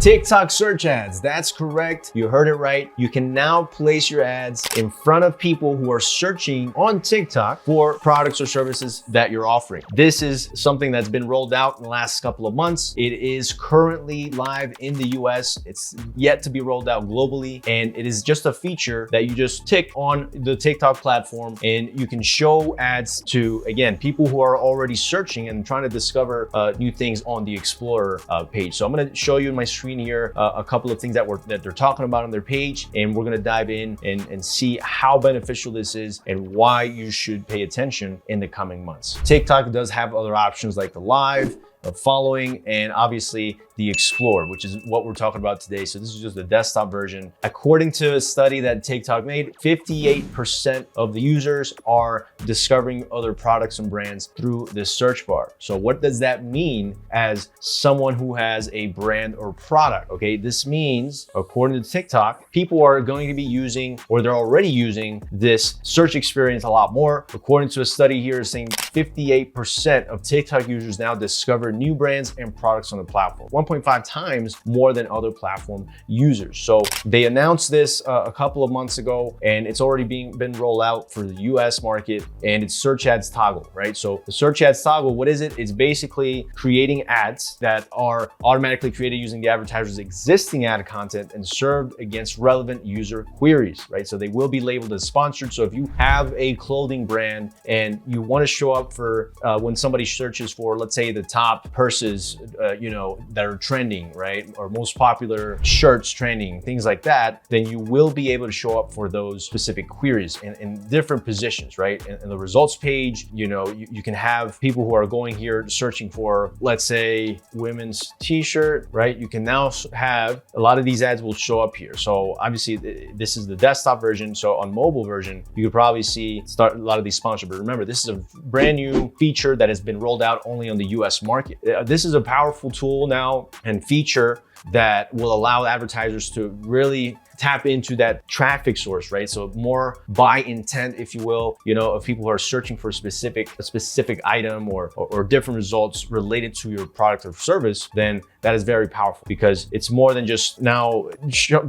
TikTok search ads, that's correct. You heard it right. You can now place your ads in front of people who are searching on TikTok for products or services that you're offering. This is something that's been rolled out in the last couple of months. It is currently live in the US. It's yet to be rolled out globally. And it is just a feature that you just tick on the TikTok platform and you can show ads to, again, people who are already searching and trying to discover new things on the Explorer page. So I'm gonna show you in my screen here a couple of things that they're talking about on their page, and we're gonna dive in and see how beneficial this is and why you should pay attention in the coming months. TikTok does have other options like the live, following, and obviously the Explorer, which is what we're talking about today. So this is just the desktop version. According to a study that TikTok made, 58% of the users are discovering other products and brands through this search bar. So what does that mean as someone who has a brand or product? Okay, this means, according to TikTok, people are going to be using, or they're already using, this search experience a lot more. According to a study here saying 58% of TikTok users now discover new brands and products on the platform. 1.5 times more than other platform users. So they announced this a couple of months ago, and it's already been rolled out for the US market, and it's search ads toggle, right? So the search ads toggle, what is it? It's basically creating ads that are automatically created using the advertiser's existing ad content and served against relevant user queries, right? So they will be labeled as sponsored. So if you have a clothing brand and you want to show up for when somebody searches for, let's say, the top purses, that are trending, right? Or most popular shirts trending, things like that, then you will be able to show up for those specific queries in different positions, right? In the results page, you can have people who are going here searching for, let's say, women's t-shirt, right? You can now have a lot of these ads will show up here. So obviously this is the desktop version. So on mobile version, you could probably see a lot of these sponsored, but remember, this is a brand new feature that has been rolled out only on the US market. This is a powerful tool now and feature that will allow advertisers to really tap into that traffic source, right? So more by intent, if you will, of people who are searching for a specific item or different results related to your product or service, then that is very powerful because it's more than just now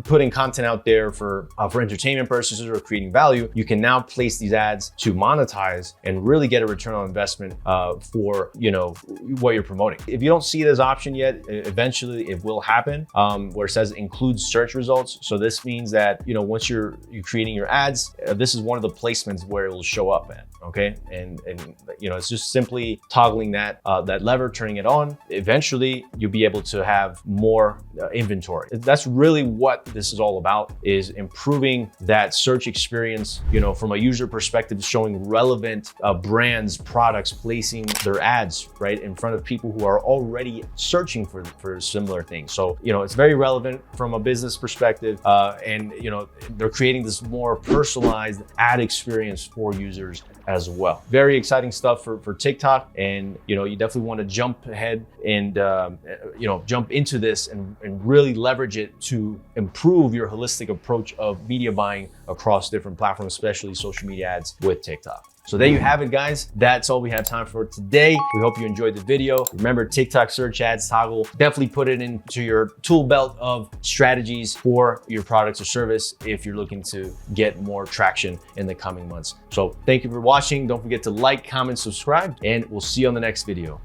putting content out there for entertainment purposes or creating value. You can now place these ads to monetize and really get a return on investment for what you're promoting. If you don't see it as an option yet, eventually it will happen where it says include search results. So this means that once you're creating your ads, this is one of the placements where it will show up at. Okay, and it's just simply toggling that lever, turning it on. Eventually, you'll be able to have more inventory. That's really what this is all about: is improving that search experience. From a user perspective, showing relevant brands, products, placing their ads right in front of people who are already searching for similar things. So it's very relevant from a business perspective, and they're creating this more personalized ad experience for users as well. Very exciting stuff for TikTok, and you definitely want to jump ahead and jump into this and really leverage it to improve your holistic approach of media buying across different platforms, especially social media ads with TikTok. So there you have it, guys. That's all we have time for today. We hope you enjoyed the video. Remember, TikTok search ads toggle, definitely put it into your tool belt of strategies for your products or service if you're looking to get more traction in the coming months. So thank you for watching. Don't forget to like, comment, subscribe, and we'll see you on the next video.